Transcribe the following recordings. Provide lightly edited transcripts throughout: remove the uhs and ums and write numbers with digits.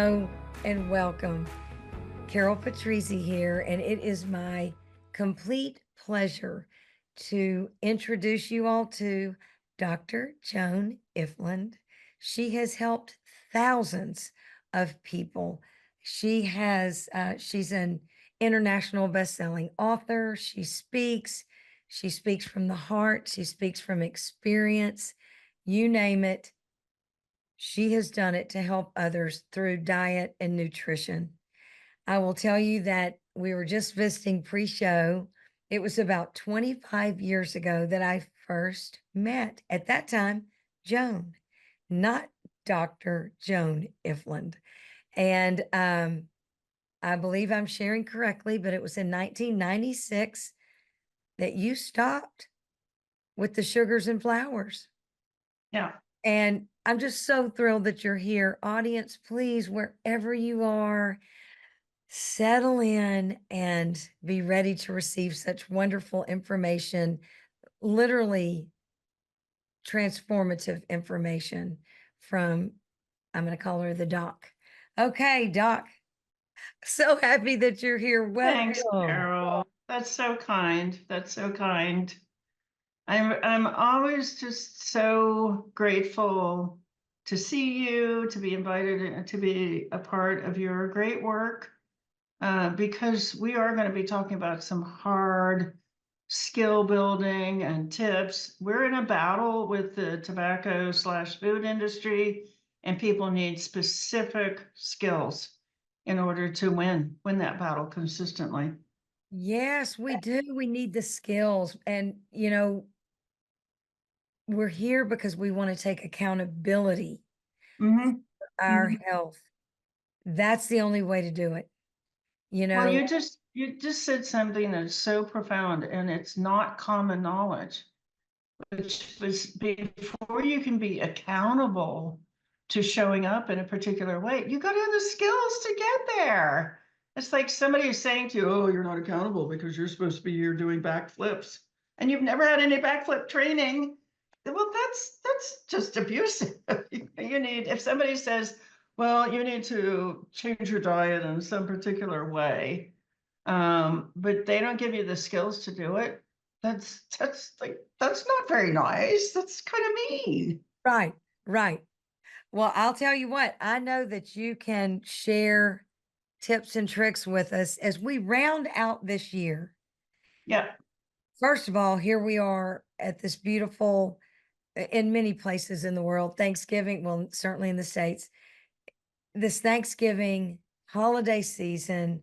Hello and welcome. Carol Patrizi here, and it is my complete pleasure to introduce you all to Dr. Joan Ifland. She has helped thousands of people. She's an international best-selling author. She speaks from the heart, she speaks from experience, you name it. She has done it to help others through diet and nutrition. I will tell you that we were just visiting pre-show. It was about 25 years ago that I first met, at that time, Joan, not Dr. Joan Ifland. And I believe I'm sharing correctly, but it was in 1996 that you stopped with the sugars and flours. Yeah. And I'm just so thrilled that you're here. Audience, please, wherever you are, settle in and be ready to receive such wonderful information, literally transformative information from, I'm going to call her the doc. Okay, doc. So happy that you're here. Thanks, Welcome. Carol. That's so kind. That's so kind. I'm always just so grateful to see you, to be invited and to be a part of your great work, because we are going to be talking about some hard skill building and tips. We're in a battle with the tobacco/food industry, and people need specific skills in order to win that battle consistently. Yes, we do. We need the skills. And, we're here because we want to take accountability Mm-hmm. for our health. That's the only way to do it. Well, you just said something that's so profound, and it's not common knowledge, which was before you can be accountable to showing up in a particular way, you got to have the skills to get there. It's like somebody is saying to you, "Oh, you're not accountable because you're supposed to be here doing backflips, and you've never had any backflip training." Well, that's just abusive. You need, if somebody says, "Well, you need to change your diet in some particular way," but they don't give you the skills to do it. That's not very nice. That's kind of mean. Right, right. Well, I'll tell you what, I know that you can share tips and tricks with us as we round out this year. Yeah. First of all, here we are at this beautiful, in many places in the world, Thanksgiving, well, certainly in the States, this Thanksgiving holiday season,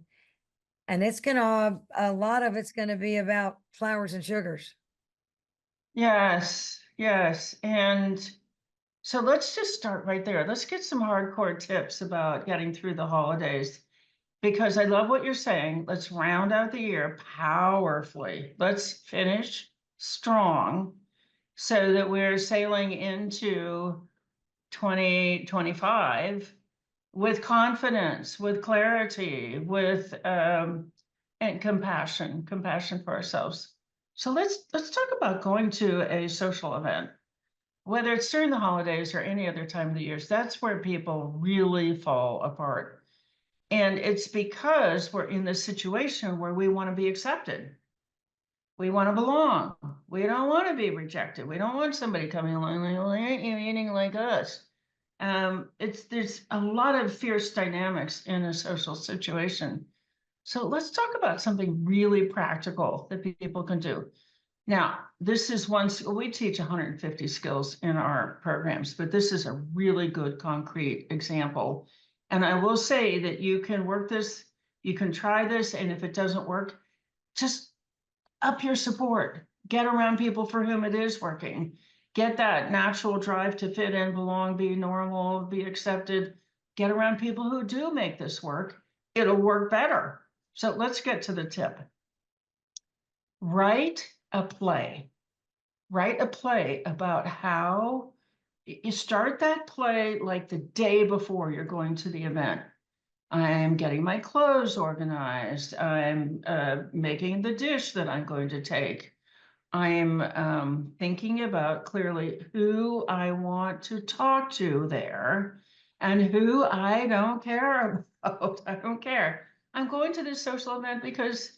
and it's gonna, a lot of it's gonna be about flours and sugars. Yes. Yes. And so let's just start right there. Let's get some hardcore tips about getting through the holidays, because I love what you're saying. Let's round out the year powerfully. Let's finish strong so that we're sailing into 2025 with confidence, with clarity, with and compassion for ourselves. So let's talk about going to a social event, whether it's during the holidays or any other time of the years. That's where people really fall apart. And it's because we're in this situation where we want to be accepted. We want to belong. We don't want to be rejected. We don't want somebody coming along like, "Well, aren't you eating like us?" There's a lot of fierce dynamics in a social situation. So let's talk about something really practical that people can do. Now, this is we teach 150 skills in our programs, but this is a really good concrete example. And I will say that you can work this, you can try this, and if it doesn't work, just up your support. Get around people for whom it is working. Get that natural drive to fit in, belong, be normal, be accepted. Get around people who do make this work. It'll work better. So let's get to the tip. Write a play. Write a play about how you start that play like the day before you're going to the event. I'm getting my clothes organized. I'm making the dish that I'm going to take. I'm thinking about clearly who I want to talk to there. and who I don't care about. I don't care. I'm going to this social event because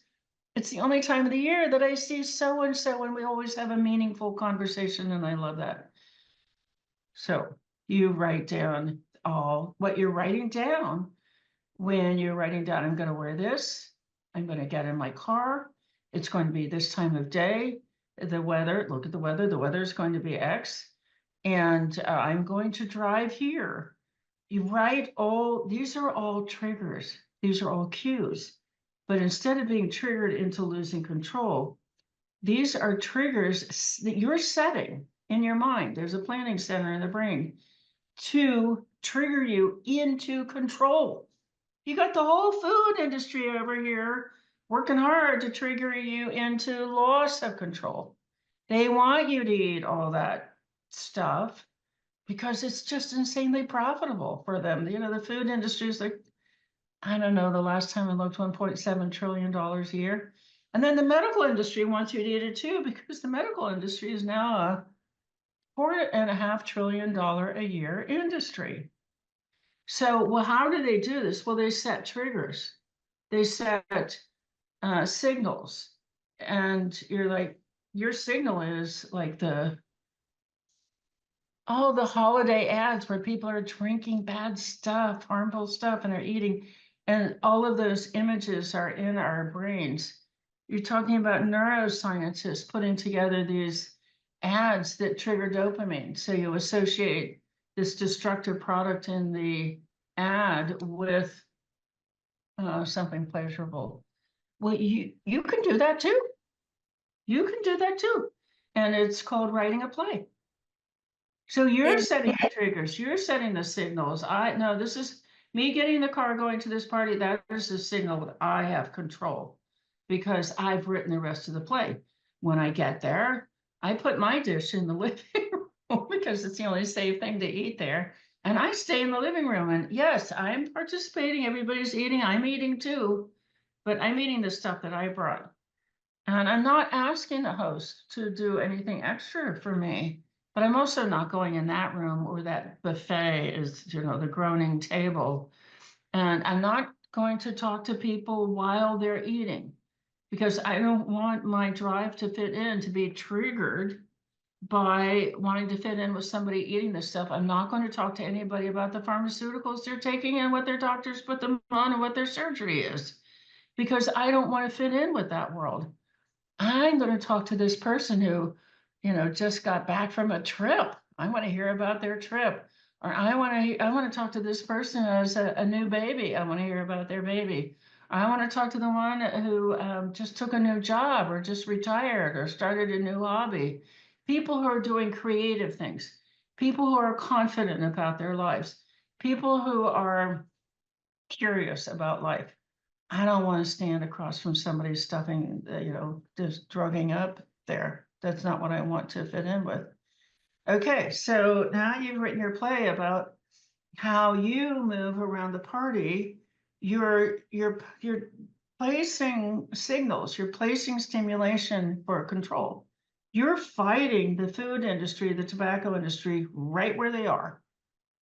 it's the only time of the year that I see so and so, and we always have a meaningful conversation, and I love that. So you write down all what you're writing down when you're writing down, I'm going to wear this, I'm going to get in my car, it's going to be this time of day, the weather, look at the weather is going to be X, and I'm going to drive here. You write all, these are all triggers, these are all cues, but instead of being triggered into losing control, these are triggers that you're setting in your mind. There's a planning center in the brain to trigger you into control. You got the whole food industry over here working hard to trigger you into loss of control. They want you to eat all that stuff because it's just insanely profitable for them. You know, the food industry is like, I don't know, the last time I looked, $1.7 trillion a year. And then the medical industry wants you to eat it too, because the medical industry is now a $4.5 trillion a year industry. So, well, how do they do this? Well, they set triggers. They set signals. And you're like, your signal is like the holiday ads where people are drinking bad stuff, harmful stuff, and are eating. And all of those images are in our brains. You're talking about neuroscientists putting together these ads that trigger dopamine. So you associate this destructive product in the ad with something pleasurable. Well, you can do that too. You can do that too. And it's called writing a play. So you're And setting the triggers, you're setting the signals. I know this is me getting in the car going to this party. That is a signal that I have control because I've written the rest of the play. When I get there, I put my dish in the living room because it's the only safe thing to eat there. And I stay in the living room. And yes, I'm participating. Everybody's eating. I'm eating too, but I'm eating the stuff that I brought. And I'm not asking the host to do anything extra for me, but I'm also not going in that room where that buffet is, you know, the groaning table. And I'm not going to talk to people while they're eating because I don't want my drive to fit in to be triggered by wanting to fit in with somebody eating this stuff. I'm not going to talk to anybody about the pharmaceuticals they're taking and what their doctors put them on and what their surgery is because I don't want to fit in with that world. I'm going to talk to this person who, you know, just got back from a trip. I want to hear about their trip. Or I want to talk to this person as a new baby. I want to hear about their baby. I want to talk to the one who just took a new job or just retired or started a new hobby. People who are doing creative things, people who are confident about their lives, people who are curious about life. I don't want to stand across from somebody stuffing, just drugging up there. That's not what I want to fit in with. Okay, so now you've written your play about how you move around the party. You're placing signals. You're placing stimulation for control. You're fighting the food industry, the tobacco industry, right where they are.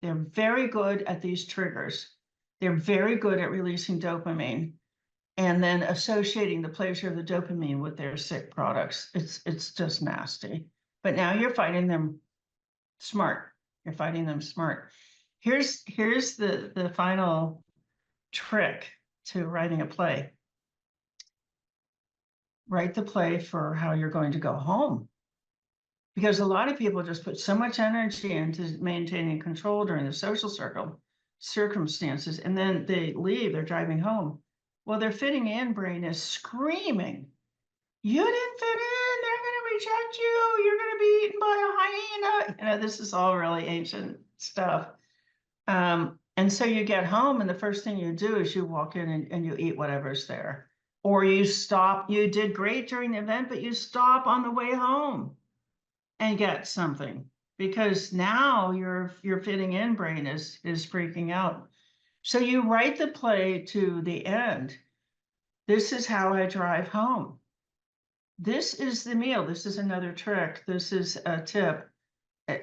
They're very good at these triggers. They're very good at releasing dopamine and then associating the pleasure of the dopamine with their sick products. It's just nasty. But now you're fighting them smart. You're fighting them smart. Here's the final trick to writing a play. Write the play for how you're going to go home. Because a lot of people just put so much energy into maintaining control during the social circumstances, and then they leave, they're driving home. Well, their fitting in brain is screaming, you didn't fit in, they're going to reject you, you're going to be eaten by a hyena. You know, this is all really ancient stuff. And so you get home and the first thing you do is you walk in and you eat whatever's there. Or you stop, you did great during the event, but you stop on the way home and get something because now your fitting in brain is freaking out. So you write the play to the end. This is how I drive home. This is the meal. This is another trick. This is a tip.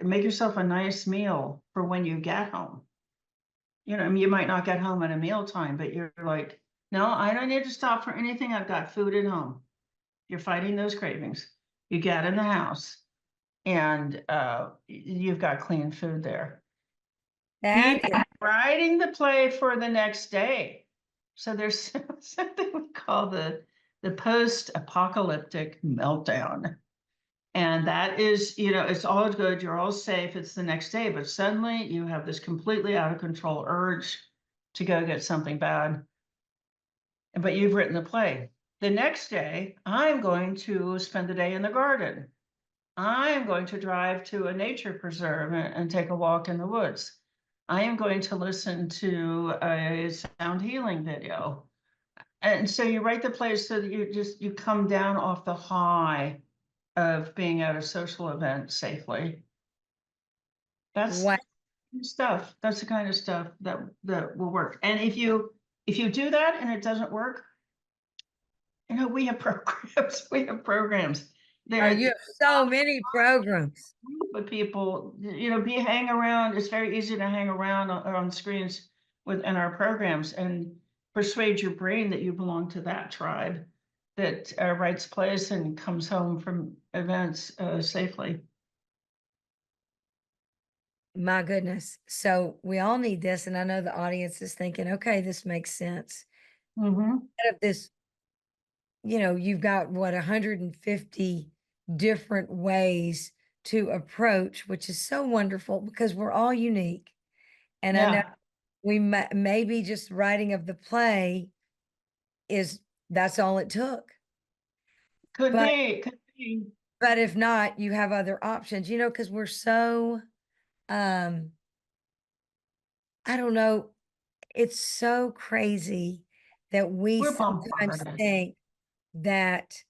Make yourself a nice meal for when you get home. You know, I mean, you might not get home at a mealtime, but you're like, no, I don't need to stop for anything. I've got food at home. You're fighting those cravings. You get in the house and you've got clean food there. That Be is writing the play for the next day. So there's something we call the post-apocalyptic meltdown. And that is, you know, it's all good, you're all safe, it's the next day, but suddenly you have this completely out of control urge to go get something bad. But you've written the play. The next day, I'm going to spend the day in the garden. I am going to drive to a nature preserve and take a walk in the woods. I am going to listen to a sound healing video. And so you write the play so that you come down off the high of being at a social event safely. That's what stuff. That's the kind of stuff that will work. And if you do that and it doesn't work, you know, we have programs. We have programs. are There, you have so many programs. but people, you know, be hang around. It's very easy to hang around on screens within our programs and persuade your brain that you belong to that tribe that writes plays and comes home from events safely. My goodness. So we all need this. And I know the audience is thinking, okay, this makes sense. Mm-hmm. Out of this, you've got what 150 different ways to approach, which is so wonderful because we're all unique. And I know Yeah, maybe just writing of the play is that's all it took. could But be, could be. but if not, you have other options, because we're so um I don't know, it's so crazy that we We're sometimes bombarded. think that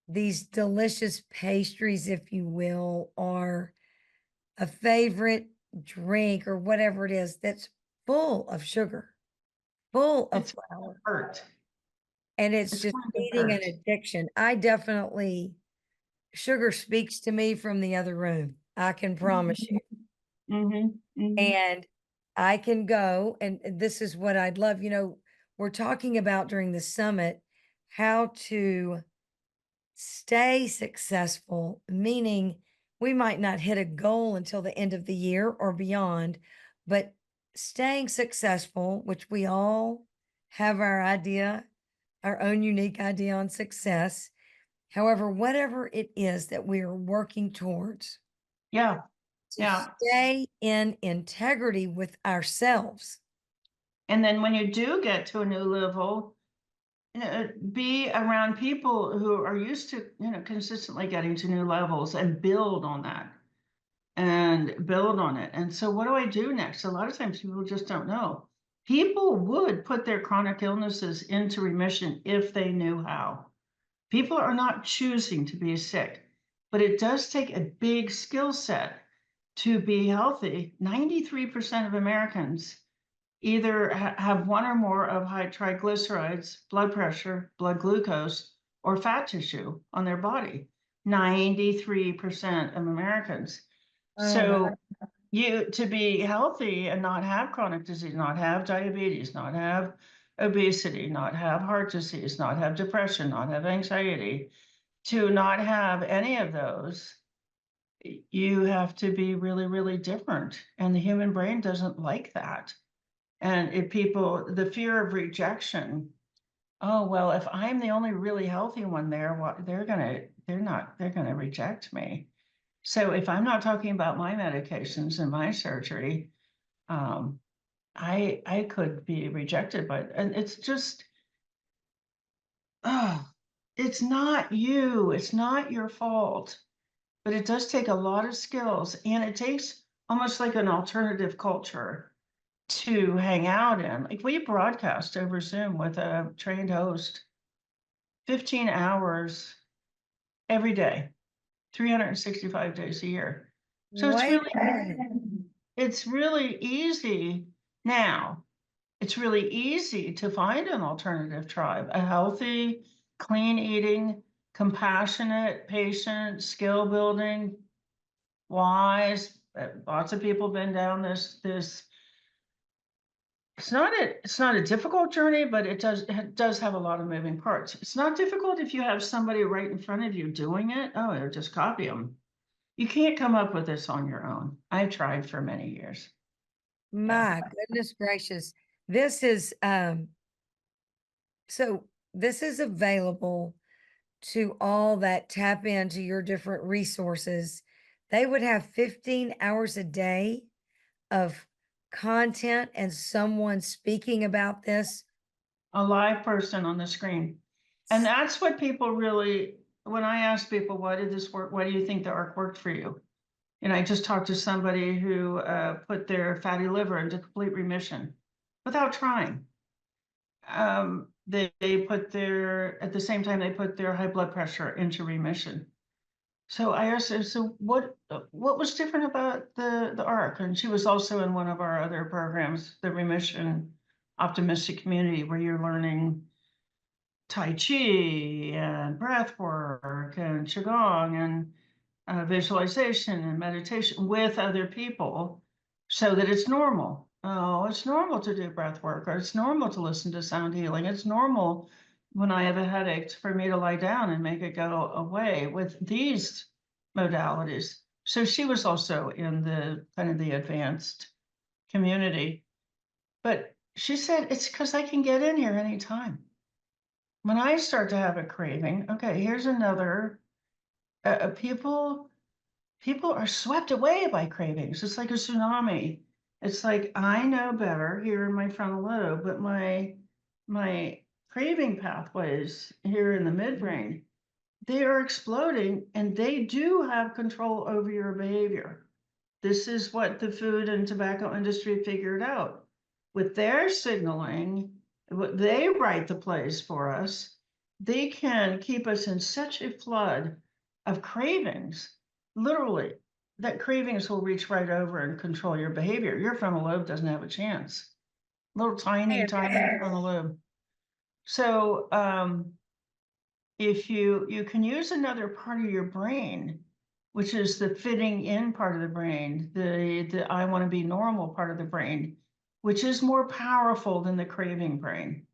these delicious pastries, if you will, are a favorite drink or whatever it is that's full of sugar, full of It's flour, hurt. and it's It's just going to feeding an hurt. addiction. I definitely sugar speaks to me from the other room. I can promise you. Mm-hmm. Mm-hmm. And I can go, and this is what I'd love, we're talking about during the summit how to stay successful, meaning we might not hit a goal until the end of the year or beyond, but staying successful, which we all have our idea, our own unique idea on success. However, whatever it is that we are working towards, Yeah, to yeah. stay in integrity with ourselves. And then when you do get to a new level, be around people who are used to, consistently getting to new levels and build on that and build on it. And so what do I do next? A lot of times people just don't know. People would put their chronic illnesses into remission if they knew how. People are not choosing to be sick, but it does take a big skill set to be healthy. 93% of Americans either have one or more of high triglycerides, blood pressure, blood glucose, or fat tissue on their body. 93% of Americans. Oh, So wow. you to be healthy and not have chronic disease, not have diabetes, not have obesity, not have heart disease, not have depression, not have anxiety, to not have any of those, you have to be really, really different. And the human brain doesn't like that. And if people, the fear of rejection, oh, well, if I'm the only really healthy one there, what they're gonna reject me. So if I'm not talking about my medications and my surgery, um, I could be rejected by, and it's just, oh, it's not you, it's not your fault, but it does take a lot of skills and it takes almost like an alternative culture to hang out in. Like we broadcast over Zoom with a trained host 15 hours every day, 365 days a year. So Wait a minute. it's really easy now. It's really easy to find an alternative tribe, a healthy, clean eating, compassionate, patient, skill building, wise. Lots of people been down this It's not a difficult journey, but it does have a lot of moving parts. It's not difficult if you have somebody right in front of you doing it. Oh, just copy them. You can't come up with this on your own. I tried for many years. Yeah. My goodness gracious. This is, so this is available to all that tap into your different resources. They would have 15 hours a day of content and someone speaking about this. A live person on the screen. And that's what people really, when I ask people, why did this work? Why do you think the arc worked for you? And I just talked to somebody who put their fatty liver into complete remission without trying. They put their, at the same time, they put their high blood pressure into remission. So I asked her, so what was different about the arc? And she was also in one of our other programs, the Remission Optimistic Community, where you're learning Tai Chi and breath work and Qigong and visualization and meditation with other people so that it's normal. Oh, it's normal to do breath work, or it's normal to listen to sound healing. It's normal when I have a headache for me to lie down and make it go away with these modalities. So she was also in the kind of the advanced community. But she said, it's because I can get in here anytime. When I start to have a craving, okay, here's another people are swept away by cravings. It's like a tsunami. It's like I know better here in my frontal lobe, but my craving pathways here in the midbrain, they are exploding and they do have control over your behavior. This is what the food and tobacco industry figured out. With their signaling, what they write the plays for us, they can keep us in such a flood of cravings, literally, that cravings will reach right over and control your behavior. Your frontal lobe doesn't have a chance. Little tiny, tiny frontal lobe. So if you can use another part of your brain, which is the fitting in part of the brain, the I want to be normal part of the brain, which is more powerful than the craving brain.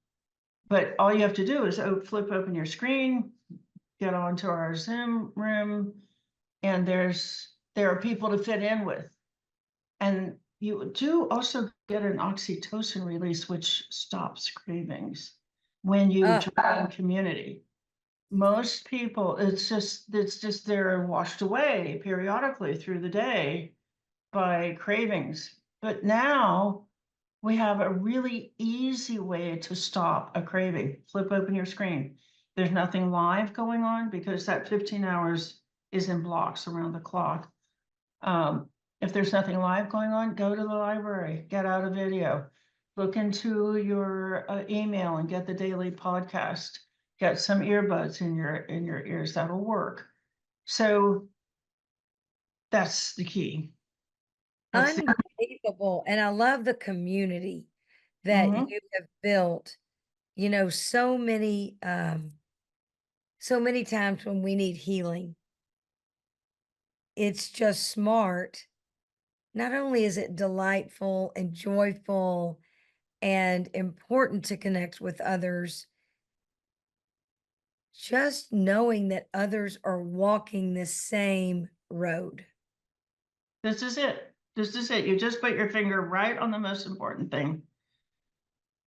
But all you have to do is flip open your screen, get onto our Zoom room, and there are people to fit in with. And you do also get an oxytocin release, which stops cravings when you join community. Most people, it's just they're washed away periodically through the day by cravings. But now we have a really easy way to stop a craving. Flip open your screen. There's nothing live going on because that 15 hours is in blocks around the clock. If there's nothing live going on, go to the library, get out a video, look into your email and get the daily podcast. Get some earbuds in your ears. That'll work. So that's the key. That's the Unbelievable. And I love the community that Mhm. you have built. You know, so many times when we need healing, it's just smart. Not only is it delightful and joyful and important to connect with others, just knowing that others are walking the same road. This is it. This is it. You just put your finger right on the most important thing.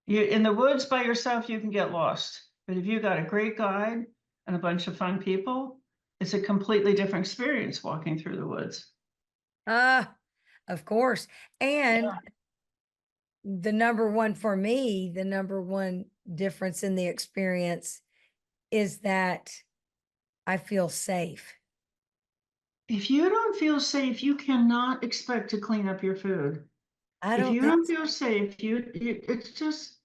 You in the woods by yourself, you can get lost. But if you got a great guide and a bunch of fun people, it's a completely different experience walking through the woods. Ah, of course. And Yeah. the number one for me, the number one difference in the experience is that I feel safe. If you don't feel safe, you cannot expect to clean up your food. I If don't you think don't so. feel safe, it's just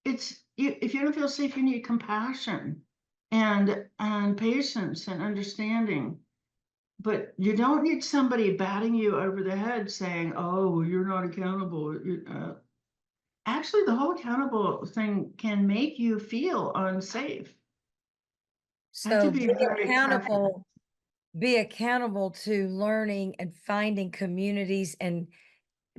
if you don't feel safe, you need compassion and patience and understanding. But you don't need somebody batting you over the head saying, "Oh, well, you're not accountable." Actually, the whole accountable thing can make you feel unsafe. I have to So be very careful. be accountable to learning and finding communities and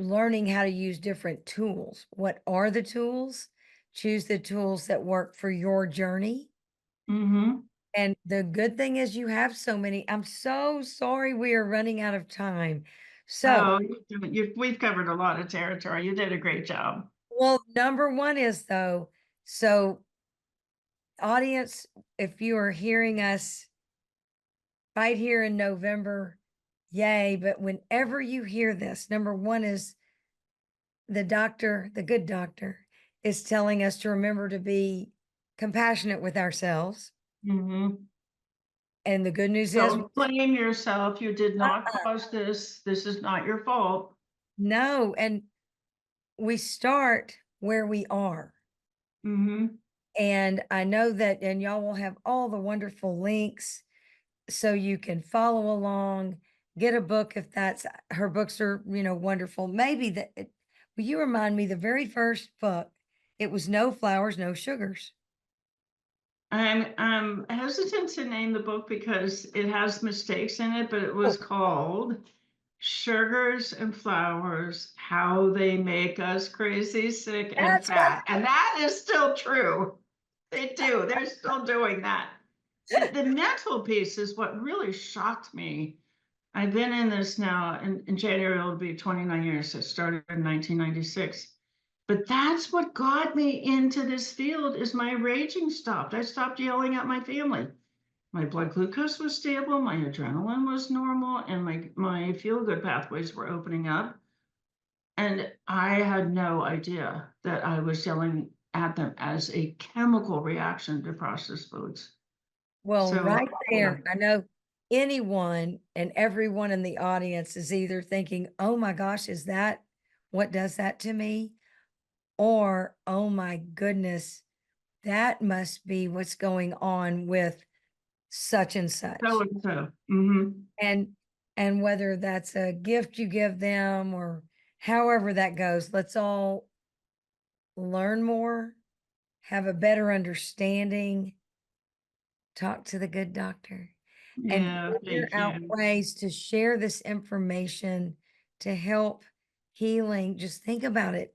learning how to use different tools. What are the tools? Choose the tools that work for your journey. Mhm. And the good thing is you have so many. I'm so sorry we are running out of time. So, Oh, we've covered a lot of territory. You did a great job. well, number one is though, so audience, if you are hearing us right here in November, yay. But whenever you hear this, number one is the doctor, the good doctor, is telling us to remember to be compassionate with ourselves. Mhm. And the good news is, Don't blame yourself. You did not uh-uh, cause this. This is not your fault. no. And we start where we are. Mhm. And I know that, and y'all will have all the wonderful links so you can follow along, get a book if that's her books are, wonderful. Maybe will you remind me the very first book, it was no flowers, no sugars. I'm hesitant to name the book because it has mistakes in it, but it Oh, was called Sugars and Flowers: How They Make Us Crazy, Sick, and that's what Fat. And that is still true. They do. They're still doing that. The mental piece is what really shocked me. I've been in this now, in January, it'll be 29 years. It started in 1996. But that's what got me into this field is my raging stopped. I stopped yelling at my family. My blood glucose was stable, my adrenaline was normal, and my feel-good pathways were opening up. And I had no idea that I was yelling at them as a chemical reaction to processed foods. Well, So, right yeah, there, I know anyone and everyone in the audience is either thinking, "Oh my gosh, is that what does that to me?" Or, "Oh my goodness, that must be what's going on with such and so such." and so. Hmm. And whether that's a gift you give them or however that goes, let's all learn more, have a better understanding, talk to the good doctor, and Yeah, figure thank out you. ways to share this information to help healing. Just think about it.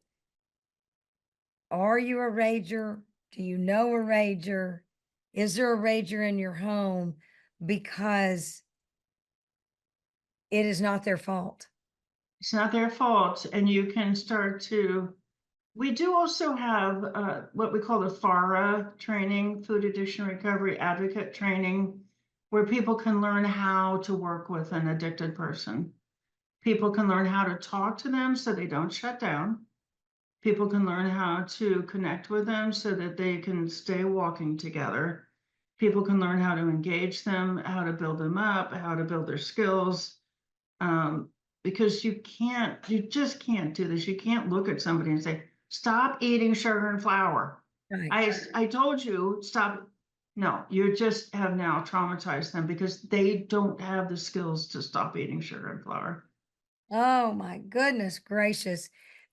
Are you a rager? Do you know a rager? Is there a rager in your home? Because it is not their fault. It's not their fault, and you can start to. We do also have what we call the FARA training, Food Addiction Recovery Advocate training, where people can learn how to work with an addicted person. People can learn how to talk to them so they don't shut down. People can learn how to connect with them so that they can stay walking together. People can learn how to engage them, how to build them up, how to build their skills. Um, because you just can't do this. You can't look at somebody and say, stop eating sugar and flour. Right. I told you, stop. No, you just have now traumatized them because they don't have the skills to stop eating sugar and flour. Oh my goodness gracious.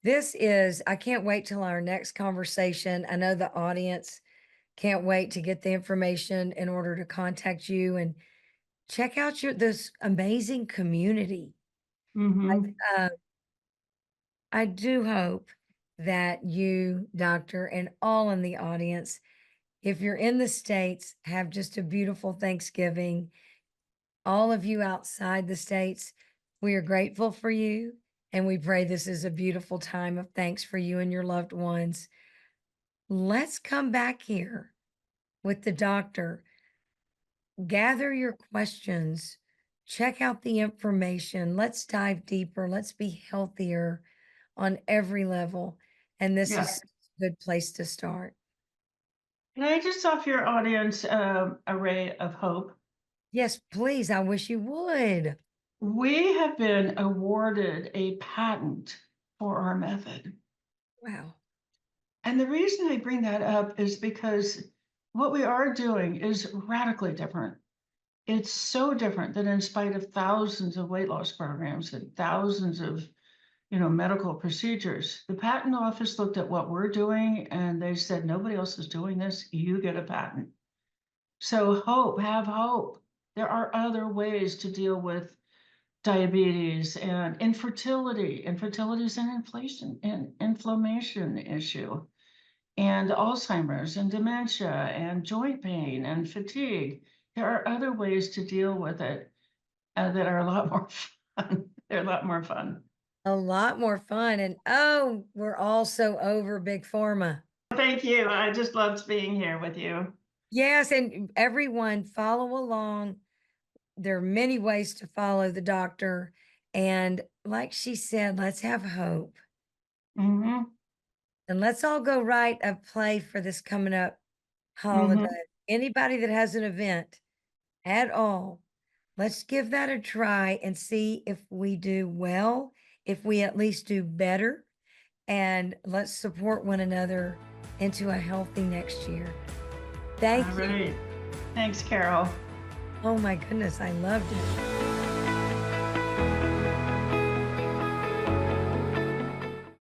I can't wait till our next conversation. I know the audience can't wait to get the information in order to contact you and check out this amazing community. Mm-hmm. Uh, I do hope that you, doctor, and all in the audience, if you're in the States, have just a beautiful Thanksgiving. All of you outside the States, we are grateful for you. And we pray this is a beautiful time of thanks for you and your loved ones. Let's come back here with the doctor. Gather your questions, check out the information. Let's dive deeper. Let's be healthier on every level. And this Yeah. is a good place to start. Can I just offer your audience a ray of hope? Yes, please. I wish you would. We have been awarded a patent for our method. Wow. And the reason I bring that up is because what we are doing is radically different. It's so different that in spite of thousands of weight loss programs and thousands of, medical procedures, the patent office looked at what we're doing and they said, nobody else is doing this. You get a patent. So have hope. There are other ways to deal with diabetes and infertility. Infertility is an inflation and inflammation issue, and Alzheimer's and dementia and joint pain and fatigue. There are other ways to deal with it that are a lot more fun. They're a lot more fun. A lot more fun. And oh, we're all so over big pharma. Thank you. I just loved being here with you. Yes, and everyone follow along. There are many ways to follow the doctor. And like she said, let's have hope. Mm-hmm. And let's all go write a play for this coming up holiday. Mm-hmm. Anybody that has an event at all, let's give that a try and see if we do well, if we at least do better, and let's support one another into a healthy next year. All Thank you. right. Thanks, Carol. Oh my goodness, I loved it.